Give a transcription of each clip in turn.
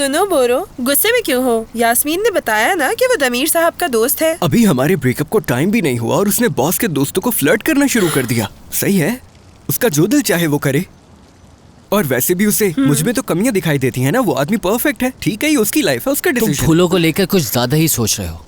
सुनो बोरो, गुस्से में क्यों हो? यास्मीन ने बताया ना कि वो दमीर साहब का दोस्त है। अभी हमारे ब्रेकअप को टाइम भी नहीं हुआ और उसने बॉस के दोस्तों को फ्लर्ट करना शुरू कर दिया। सही है, उसका जो दिल चाहे वो करे। और वैसे भी उसे मुझ में तो कमियां दिखाई देती है ना। वो आदमी परफेक्ट है, ठीक है, ये उसकी लाइफ है, उसका डिसीजन। तुम फूलों को लेकर कुछ ज्यादा ही सोच रहे हो।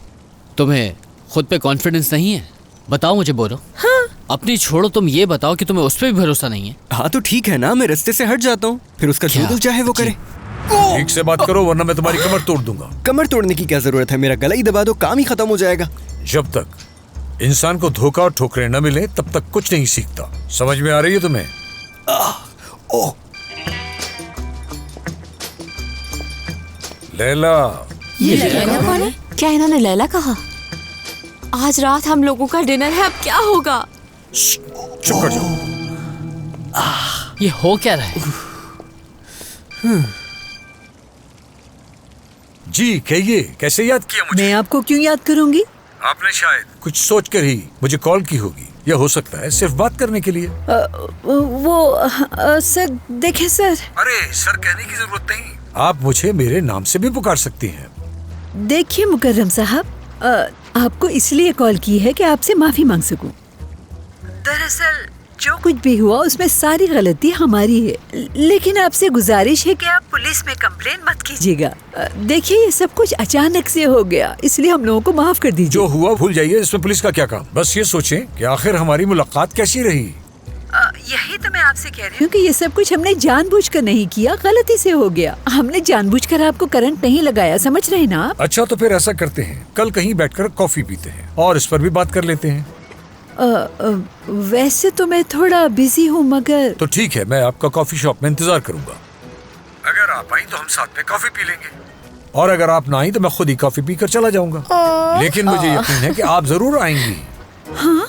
तुम्हें खुद पे कॉन्फिडेंस नहीं है? बताओ मुझे बोलो। हाँ। अपनी छोड़ो, तुम ये बताओ कि तुम्हें उस पर भी भरोसा नहीं है। हाँ तो ठीक है ना, मैं रास्ते से हट जाता हूँ, फिर उसका जो दिल चाहे वो करे। ठीक से बात करो वरना मैं तुम्हारी कमर तोड़ दूंगा। कमर तोड़ने की क्या जरूरत है, मेरा गला ही दबा दो, काम ही खत्म हो जाएगा। जब तक इंसान को धोखा और ठोकरें न मिले तब तक कुछ नहीं सीखता। समझ में आ रही है तुम्हें? ओह, लैला। ये लैला कौन है? क्या इन्होंने लैला कहा? आज रात हम लोगों का डिनर है, अब क्या होगा? चुप कर जाओ। ये हो क्या रहा है? जी कहिए, कैसे याद किया मुझे? मैं आपको क्यों याद करूंगी? आपने शायद कुछ सोच कर ही मुझे कॉल की होगी, या हो सकता है सिर्फ बात करने के लिए। सर देखें सर। अरे सर कहने की जरूरत नहीं, आप मुझे मेरे नाम से भी पुकार सकती हैं। देखिए मुकर्रम साहब, आपको इसलिए कॉल की है कि आपसे माफी मांग सकूं। दरअसल जो कुछ भी हुआ उसमें सारी गलती हमारी है, लेकिन आपसे गुजारिश है कि आप पुलिस में कंप्लेन मत कीजिएगा। देखिए ये सब कुछ अचानक से हो गया, इसलिए हम लोगों को माफ कर दीजिए। जो हुआ भूल जाइए, इसमें पुलिस का क्या काम। बस ये सोचें कि आखिर हमारी मुलाकात कैसी रही। यही तो मैं आपसे कह रही हूँ कि ये सब कुछ हमने जानबूझकर नहीं किया, गलती से हो गया। हमने जानबूझकर आपको करंट नहीं लगाया, समझ रहे ना आप? अच्छा तो फिर ऐसा करते हैं, कल कहीं बैठकर कॉफी पीते हैं और इस पर भी बात कर लेते हैं। वैसे तो मैं थोड़ा बिजी हूँ, मगर तो ठीक है, मैं आपका कॉफी शॉप में इंतजार करूंगा। अगर आप आई तो हम साथ में कॉफी पी लेंगे, और अगर आप ना आई तो मैं खुद ही कॉफी पीकर चला जाऊंगा। लेकिन मुझे यकीन है कि आप जरूर आएंगी। हाँ?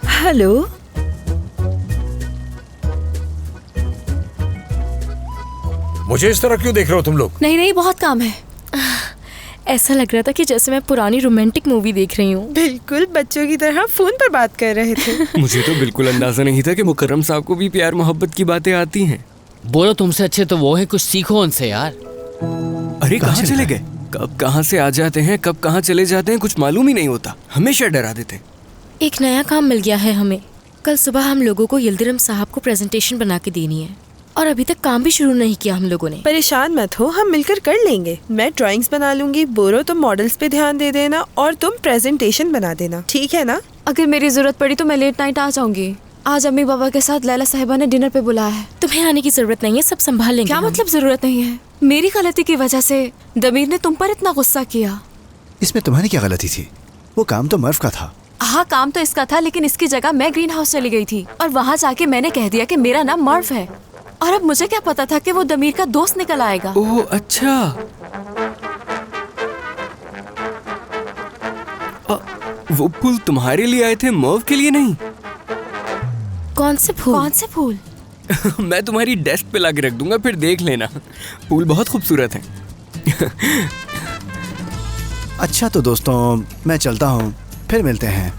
हेलो, मुझे इस तरह क्यों देख रहे हो तुम लोग? नहीं, बहुत काम है। ऐसा लग रहा था कि जैसे मैं पुरानी रोमांटिक मूवी देख रही हूँ। बिल्कुल बच्चों की तरह फोन पर बात कर रहे थे। मुझे तो बिल्कुल अंदाजा नहीं था कि मुकर्रम साहब को भी प्यार मोहब्बत की बातें आती हैं। बोलो, तुमसे अच्छे तो वो है, कुछ सीखो उनसे यार। अरे कहाँ चले गए? कब कहाँ से आ जाते हैं, कब कहाँ चले जाते हैं, कुछ मालूम ही नहीं होता, हमेशा डरा देते। एक नया काम मिल गया है हमें। कल सुबह हम लोगों को यिल्दिरम साहब को प्रेजेंटेशन बना के देनी है, और अभी तक काम भी शुरू नहीं किया हम लोगों ने। परेशान मत हो, हम मिलकर कर लेंगे। मैं ड्राइंग्स बना लूंगी, बोरो तुम मॉडल्स पे ध्यान दे देना, और तुम प्रेजेंटेशन बना देना, ठीक है ना? अगर मेरी जरूरत पड़ी तो मैं लेट नाइट आ जाऊंगी। आज अम्मी बाबा के साथ लैला साहिबा ने डिनर पे बुलाया है। तुम्हें आने की जरूरत नहीं है, सब संभाल लेंगे। क्या मतलब जरूरत नहीं है? मेरी गलती की वजह से दमीर ने तुम पर इतना गुस्सा किया। इसमें तुम्हारी क्या गलती थी? वो काम तो मर्फ का था। हाँ काम तो इसका था, लेकिन इसकी जगह मैं ग्रीन हाउस चली गई थी और वहाँ जाके मैंने कह दिया कि मेरा नाम मर्फ है। और अब मुझे क्या पता था कि वो दमीर का दोस्त निकल आएगा। ओह अच्छा। वो फूल तुम्हारे लिए आए थे, मर्व के लिए नहीं। कौन से फूल? कौन से फूल? मैं तुम्हारी डेस्क पे लाके रख दूंगा, फिर देख लेना। फूल बहुत खूबसूरत हैं। अच्छा तो दोस्तों मैं चलता हूँ, फिर मिलते हैं।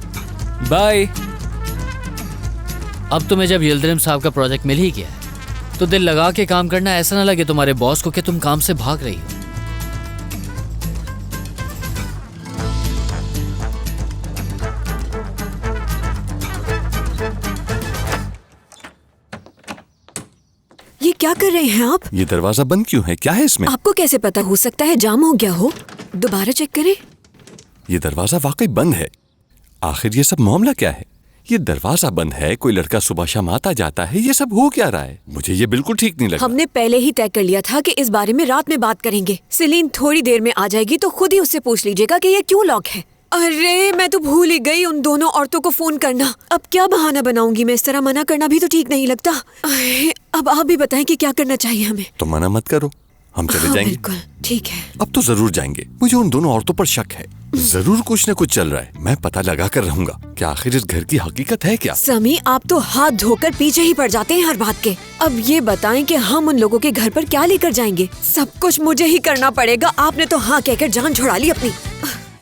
बाय। अब तुम्हें जब यिल्दिरम साहब का प्रोजेक्ट मिल ही गया है तो दिल लगा के काम करना, ऐसा ना लगे तुम्हारे बॉस को कि तुम काम से भाग रही हो। ये क्या कर रहे हैं आप? ये दरवाजा बंद क्यों है? क्या है इसमें? आपको कैसे पता? हो सकता है जाम हो गया हो, दोबारा चेक करें। ये दरवाजा वाकई बंद है। आखिर ये सब मामला क्या है? ये दरवाजा बंद है, कोई लड़का सुबह शाम आता जाता है, ये सब हो क्या रहा है? मुझे ये बिल्कुल ठीक नहीं लगा। हमने पहले ही तय कर लिया था कि इस बारे में रात में बात करेंगे। सेलीन थोड़ी देर में आ जाएगी तो खुद ही उससे पूछ लीजिएगा कि ये क्यों लॉक है। अरे मैं तो भूल ही गई उन दोनों औरतों को फोन करना। अब क्या बहाना बनाऊंगी मैं? इस तरह मना करना भी तो ठीक नहीं लगता। अब आप भी बताएं कि क्या करना चाहिए हमें। तो मना मत करो, हम चले जाएंगे। बिल्कुल ठीक है। अब तो जरूर जाएंगे। मुझे उन दोनों औरतों पर शक है, जरूर कुछ न कुछ चल रहा है। मैं पता लगा कर रहूंगा कि आखिर इस घर की हकीकत है क्या। समी आप तो हाथ धोकर पीछे ही पड़ जाते हैं हर बात के। अब ये बताएं कि हम उन लोगों के घर पर क्या लेकर जाएंगे? सब कुछ मुझे ही करना पड़ेगा। आपने तो हाँ कहकर जान छुड़ा ली अपनी।